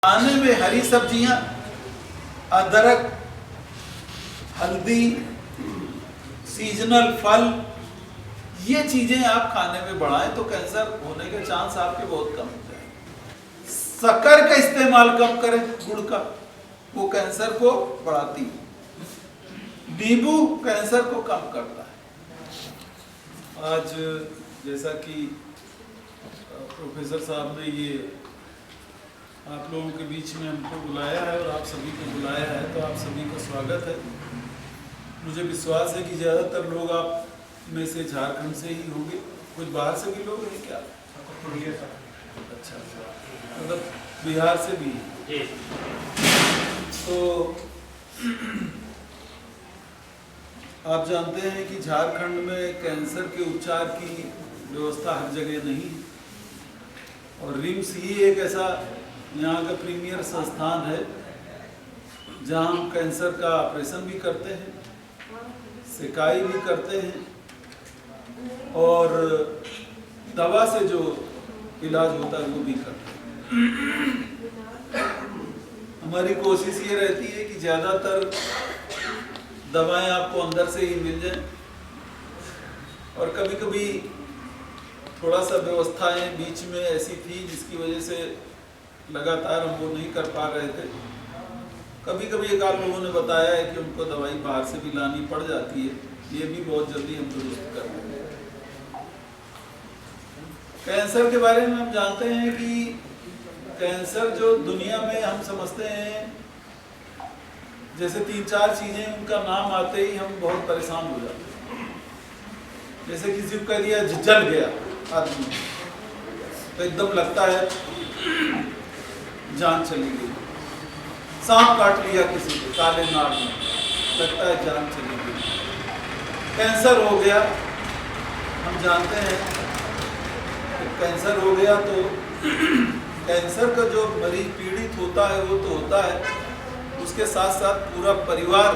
खाने में हरी सब्जियां, अदरक, हल्दी, सीजनल फल, ये चीजें आप खाने में बढ़ाएं तो कैंसर होने के चांस आपके बहुत कम होते हैं। शक्कर का इस्तेमाल कम करें, गुड़ का, वो कैंसर को बढ़ाती है। नींबू कैंसर को कम करता है। आज जैसा कि प्रोफेसर साहब ने ये आप लोगों के बीच में हमको बुलाया है और आप सभी को बुलाया है, तो आप सभी का स्वागत है। मुझे विश्वास है कि ज़्यादातर लोग आप में से झारखंड से ही होंगे, कुछ बाहर से भी लोग हैं क्या? अच्छा, मतलब बिहार से भी। तो आप जानते हैं कि झारखंड में कैंसर के उपचार की व्यवस्था हर जगह नहीं है, और रिम्स ही एक ऐसा यहाँ का प्रीमियर संस्थान है जहाँ हम कैंसर का ऑपरेशन भी करते हैं, सिकाई भी करते हैं, और दवा से जो इलाज होता है वो भी करते हैं। हमारी कोशिश ये रहती है कि ज़्यादातर दवाएं आपको अंदर से ही मिल जाएं, और कभी कभी थोड़ा सा व्यवस्थाएं बीच में ऐसी थी जिसकी वजह से लगातार हम वो नहीं कर पा रहे थे। कभी कभी एक आध लोगों ने बताया है कि उनको दवाई बाहर से भी लानी पड़ जाती है, ये भी बहुत जल्दी हम दुरुस्त कर देंगे। कैंसर के बारे में हम जानते हैं कि कैंसर जो दुनिया में हम समझते हैं, जैसे 3-4 चीजें उनका नाम आते ही हम बहुत परेशान हो जाते हैं। जैसे किसी को कह दिया जल गया आदमी, तो एकदम लगता है जान चली गई। सांप काट लिया किसी को काले नाग में, लगता है जान चली गई। कैंसर हो गया, हम जानते हैं कि कैंसर हो गया तो कैंसर का जो मरीज पीड़ित होता है वो तो होता है, उसके साथ साथ पूरा परिवार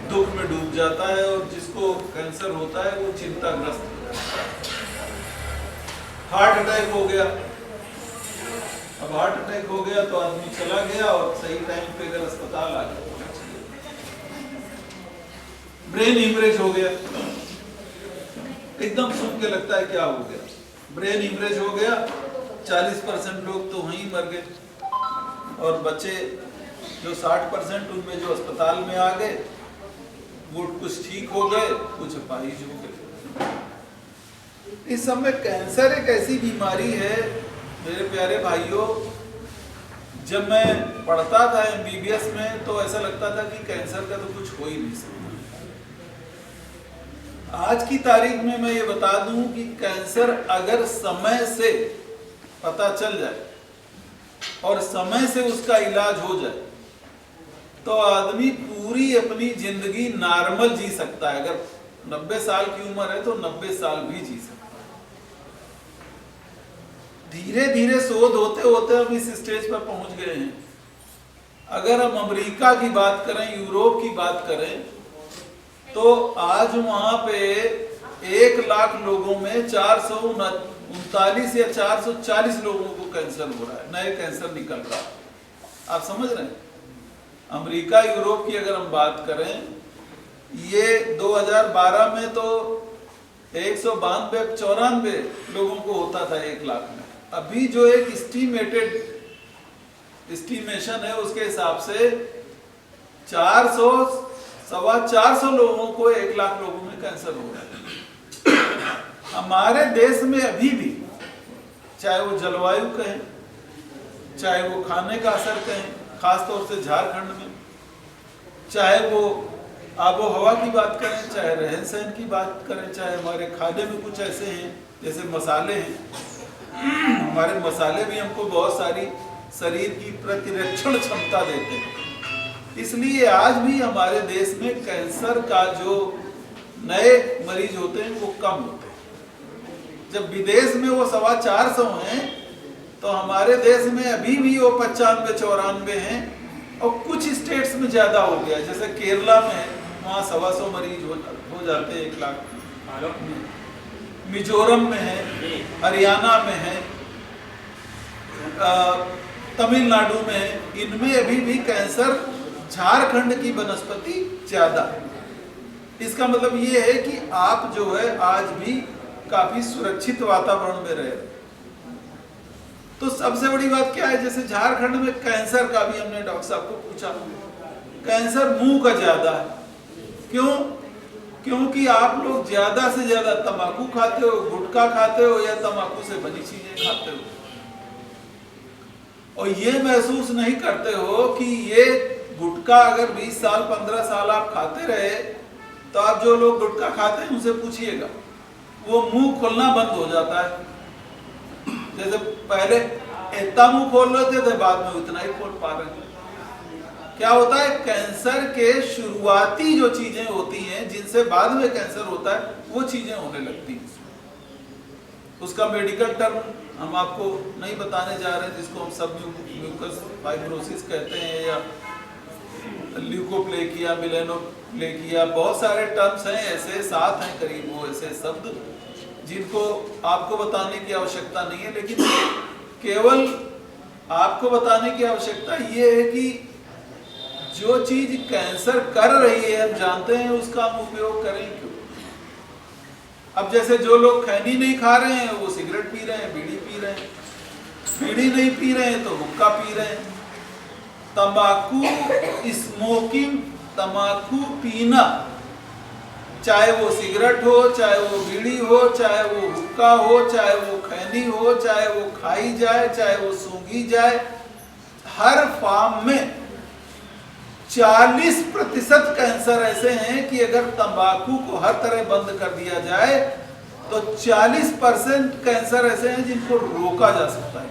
दुख में डूब जाता है, और जिसको कैंसर होता है वो चिंताग्रस्त हो जाता है। हार्ट अटैक हो गया, अब हार्ट अटैक हो गया तो आदमी चला गया और सही टाइम पे अगर अस्पताल आ गया। ब्रेन हिमरेज हो गया, एकदम सुन के लगता है क्या हो गया। ब्रेन हिमरेज हो गया, 40% लोग तो वहीं मर गए, और बच्चे जो 60% उनमें जो अस्पताल में आ गए वो कुछ ठीक हो गए, कुछ अपाहिज हो गए। इस समय कैंसर एक ऐसी बीमारी है मेरे प्यारे भाइयों, जब मैं पढ़ता था MBBS में तो ऐसा लगता था कि कैंसर का तो कुछ हो ही नहीं सकता। आज की तारीख में मैं ये बता दूं कि कैंसर अगर समय से पता चल जाए और समय से उसका इलाज हो जाए तो आदमी पूरी अपनी जिंदगी नॉर्मल जी सकता है। अगर 90 साल की उम्र है तो 90 साल भी जी सकता है। धीरे धीरे शोध होते होते हम इस स्टेज पर पहुंच गए हैं। अगर हम अमेरिका की बात करें, यूरोप की बात करें, तो आज वहां पे 1 लाख लोगों में 439 या 440 लोगों को कैंसर हो रहा है, नए कैंसर निकल रहा है। आप समझ रहे हैं? अमेरिका यूरोप की अगर हम बात करें, ये 2012 में तो 192-94 लोगों को होता था 1 लाख में। अभी जो एक एस्टीमेशन है उसके हिसाब से 400-450 लोगों को 1 लाख लोगों में कैंसर हो रहा है। हमारे देश में अभी भी, चाहे वो जलवायु कहें, चाहे वो खाने का असर कहें, खासतौर से झारखंड में, चाहे वो आबो हवा की बात करें, चाहे रहन सहन की बात करें, चाहे हमारे खाने में कुछ ऐसे हैं जैसे मसाले हैं। हमारे मसाले भी हमको बहुत सारी शरीर की प्रतिरक्षण क्षमता देते हैं, इसलिए आज भी हमारे देश में कैंसर का जो नए मरीज होते हैं वो कम होते हैं। जब विदेश में वो 450 हैं तो हमारे देश में अभी भी वो 95-94 हैं, और कुछ स्टेट्स में ज्यादा हो गया, जैसे केरला में वहाँ 125 मरीज हो जाते हैं 1 लाख में, मिजोरम में है, हरियाणा में है, तमिलनाडु में, इनमें अभी भी कैंसर झारखंड की वनस्पति ज्यादा है। इसका मतलब ये है कि आप जो है आज भी काफी सुरक्षित वातावरण में रहे। तो सबसे बड़ी बात क्या है, जैसे झारखंड में कैंसर का भी हमने डॉक्टर साहब को पूछा, कैंसर मुंह का ज्यादा है। क्यों? क्योंकि आप लोग ज्यादा से ज्यादा तंबाकू खाते हो, गुटखा खाते हो या तंबाकू से बनी चीजें खाते हो, और ये महसूस नहीं करते हो कि ये गुटखा अगर 20 साल 15 साल आप खाते रहे, तो आप जो लोग गुटखा खाते हैं उनसे पूछिएगा, वो मुंह खोलना बंद हो जाता है। जैसे पहले इतना मुंह खोल लेते थे, बाद में उतना ही खोल पा रहे हैं। क्या होता है, कैंसर के शुरुआती जो चीजें होती हैं जिनसे बाद में कैंसर होता है, वो चीजें होने लगती हैं। उसका मेडिकल टर्म हम आपको नहीं बताने जा रहे हैं, जिसको हम सब म्यूकस फाइब्रोसिस कहते हैं या ल्यूकोप्लेकिया, मिलेनोप्लेकिया, बहुत सारे टर्म्स हैं ऐसे, 7 हैं करीब वो ऐसे शब्द जिनको आपको बताने की आवश्यकता नहीं है। लेकिन केवल आपको बताने की आवश्यकता ये है कि जो चीज कैंसर कर रही है, हम जानते हैं, उसका हम उपयोग करें क्यों। अब जैसे जो लोग खैनी नहीं खा रहे हैं वो सिगरेट पी रहे हैं, बीड़ी पी रहे हैं, बीड़ी नहीं पी रहे हैं तो हुक्का पी रहे हैं। तंबाकू स्मोकिंग, तंबाकू पीना, चाहे वो सिगरेट हो, चाहे वो बीड़ी हो, चाहे वो हुक्का हो, चाहे वो खैनी हो, चाहे वो खाई जाए, चाहे वो सूंघी जाए, हर फॉर्म में 40% कैंसर ऐसे हैं कि अगर तंबाकू को हर तरह बंद कर दिया जाए तो 40% कैंसर ऐसे हैं जिनको रोका जा सकता है।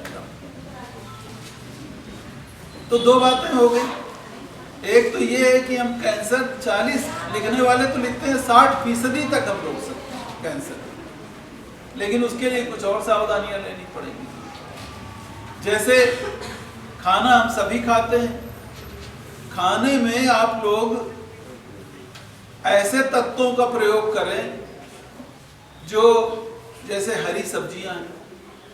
तो 2 बातें हो गई। एक तो ये है कि हम कैंसर 40, लिखने वाले तो लिखते हैं 60% तक हम रोक सकते हैं कैंसर, लेकिन उसके लिए कुछ और सावधानियां लेनी पड़ेगी। जैसे खाना हम सभी खाते हैं, खाने में आप लोग ऐसे तत्वों का प्रयोग करें जो, जैसे हरी सब्जियां हैं।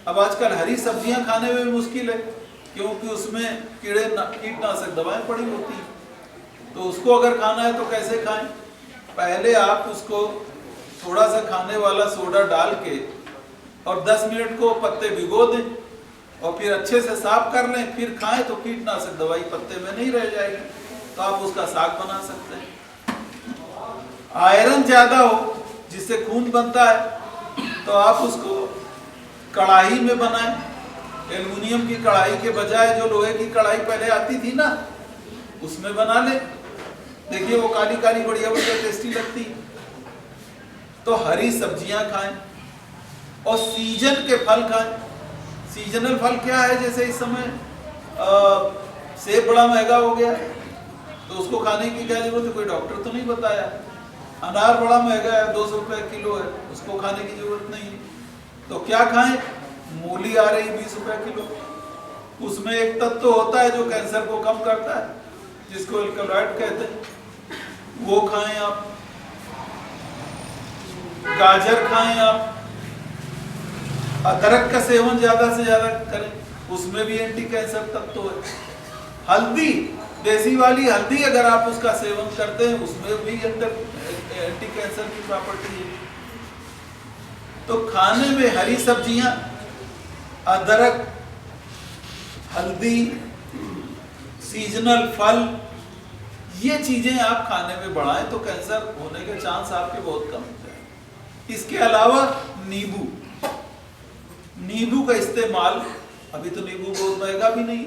अब आजकल हरी सब्जियां खाने में मुश्किल है क्योंकि उसमें कीटनाशक दवाएं पड़ी होती हैं। तो उसको अगर खाना है तो कैसे खाएं? पहले आप उसको थोड़ा सा खाने वाला सोडा डाल के और 10 मिनट को पत्ते भिगो दें और फिर अच्छे से साफ कर लें, फिर खाएं तो कीटनाशक दवाई पत्ते में नहीं रह जाएगी, तो आप उसका साग बना सकते हैं। आयरन ज्यादा हो जिससे खून बनता है तो आप उसको कढ़ाई में बनाएं। एल्युमिनियम की कढ़ाई के बजाय जो लोहे की कढ़ाई पहले आती थी ना, उसमें बना ले, देखिए वो काली काली बढ़िया बढ़िया टेस्टी लगती। तो हरी सब्जियां खाएं और सीजन के फल खाएं। सीजनल फल क्या है, जैसे इस समय सेब बड़ा महंगा हो गया है तो उसको खाने की क्या जरूरत है, कोई डॉक्टर तो नहीं बताया। अनार बड़ा महंगा है, 200 रुपए किलो है, उसको खाने की जरूरत नहीं है। तो क्या खाएं? मूली आ रही 20 रुपए किलो, उसमें एक तत्व होता है जो कैंसर को कम करता है, जिसको एल्कलॉइड कहते हैं, वो खाएं आप। गाजर खाएं आप। अदरक का सेवन ज्यादा से ज्यादा करें, उसमें भी एंटी कैंसर तत्व है। हल्दी, देसी वाली हल्दी अगर आप उसका सेवन करते हैं उसमें भी एंटी कैंसर की प्रॉपर्टी है। तो खाने में हरी सब्जियां, अदरक, हल्दी, सीजनल फल, ये चीजें आप खाने में बढ़ाएं तो कैंसर होने के चांस आपके बहुत कम हो जाए। इसके अलावा नींबू, नींबू का इस्तेमाल, अभी तो नींबू बहुत महंगा भी नहीं,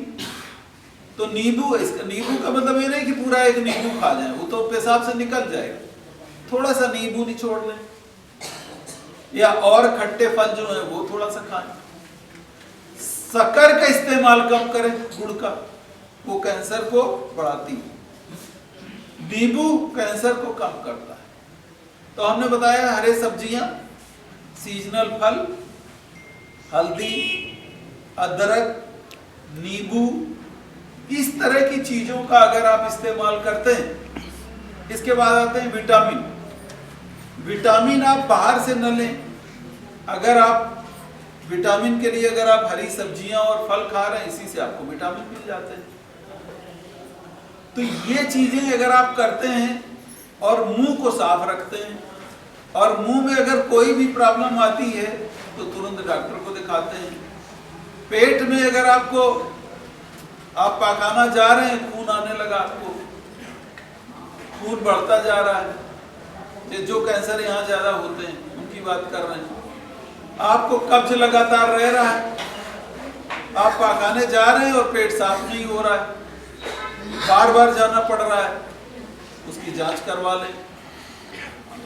तो नींबू का मतलब ये नहीं कि पूरा एक नींबू खा जाए, वो तो पेशाब से निकल जाएगा, थोड़ा सा नींबू निचोड़ लें, या और खट्टे फल जो है वो थोड़ा सा खाएं। शक्कर का इस्तेमाल कम करें, गुड़ का, वो कैंसर को बढ़ाती है। नींबू कैंसर को कम करता है। तो हमने बताया हरे सब्जियां, सीजनल फल, हल्दी, अदरक, नींबू, इस तरह की चीजों का अगर आप इस्तेमाल करते हैं। इसके बाद आते हैं विटामिन। विटामिन आप बाहर से न लें, अगर आप विटामिन के लिए अगर आप हरी सब्जियां और फल खा रहे हैं, इसी से आपको विटामिन मिल जाते हैं। तो ये चीजें अगर आप करते हैं और मुंह को साफ रखते हैं, और मुंह में अगर कोई भी प्रॉब्लम आती है तो तुरंत डॉक्टर को दिखाते हैं। पेट में अगर आपको, आप पाखाना जा रहे हैं, खून आने लगा, आपको खून बढ़ता जा रहा है, ये जो कैंसर यहाँ ज्यादा होते हैं उनकी बात कर रहे हैं। आपको कब्ज लगातार रह रहा है, आप पाखाने जा रहे हैं और पेट साफ नहीं हो रहा है, बार बार जाना पड़ रहा है, उसकी जांच करवा लें।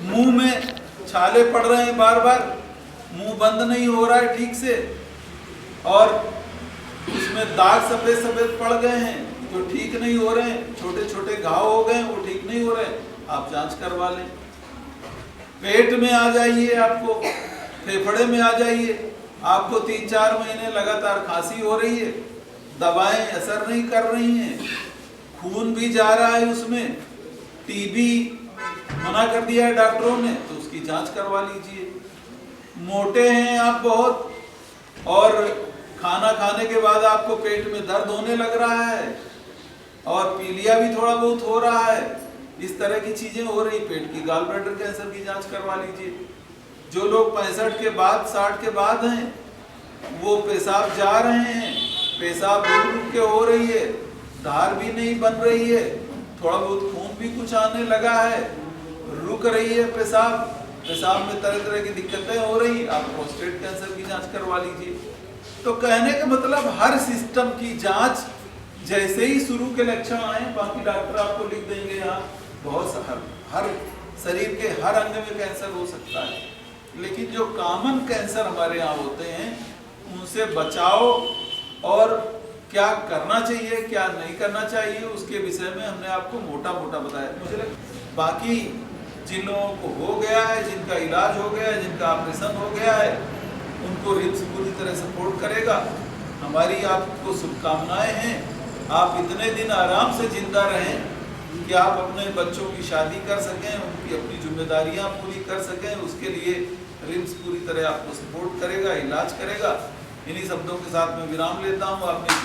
मुंह में छाले पड़ रहे हैं, बार बार मुंह बंद नहीं हो रहा है ठीक से, और उसमें दाग सफेद सफेद पड़ गए हैं जो ठीक नहीं हो रहे हैं, छोटे छोटे घाव हो गए हैं वो ठीक नहीं हो रहे हैं, आप जांच करवा लें। पेट में आ जाइए, आपको फेफड़े में आ जाइए, आपको 3-4 महीने लगातार खांसी हो रही है, दवाएं असर नहीं कर रही हैं, खून भी जा रहा है उसमें, टीबी मना कर दिया है डॉक्टरों ने, तो उसकी जांच करवा लीजिए। मोटे हैं आप बहुत, और खाना खाने के बाद आपको पेट में दर्द होने लग रहा है, और पीलिया भी थोड़ा बहुत हो रहा है, इस तरह की चीजें हो रही, पेट की गॉल ब्लैडर कैंसर की जांच करवा लीजिए। जो लोग 65 के बाद 60 के बाद हैं, वो पेशाब जा रहे हैं, पेशाब रुक रुक के हो रही है, धार भी नहीं बन रही है, थोड़ा बहुत खून भी कुछ आने लगा है, रुक रही है पेशाब, पेशाब में तरह तरह की दिक्कतें हो रही, आप प्रोस्टेट कैंसर की जांच करवा लीजिए। तो कहने का मतलब हर सिस्टम की जांच जैसे ही शुरू के लक्षण आए, बाकी डॉक्टर आपको लिख देंगे यहाँ बहुत हर शरीर के हर अंग में कैंसर हो सकता है, लेकिन जो कॉमन कैंसर हमारे यहाँ होते हैं उनसे बचाव और क्या करना चाहिए क्या नहीं करना चाहिए उसके विषय में हमने आपको मोटा मोटा बताया। मुझे बाकी जिन लोगों को हो गया है, जिनका इलाज हो गया है, जिनका ऑपरेशन हो गया है, उनको रिम्स पूरी तरह सपोर्ट करेगा। हमारी आपको शुभकामनाएं हैं, आप इतने दिन आराम से जिंदा रहें कि आप अपने बच्चों की शादी कर सकें, उनकी अपनी जिम्मेदारियां पूरी कर सकें, उसके लिए रिम्स पूरी तरह आपको सपोर्ट करेगा, इलाज करेगा। इन्हीं शब्दों के साथ मैं विराम लेता हूँ। आपने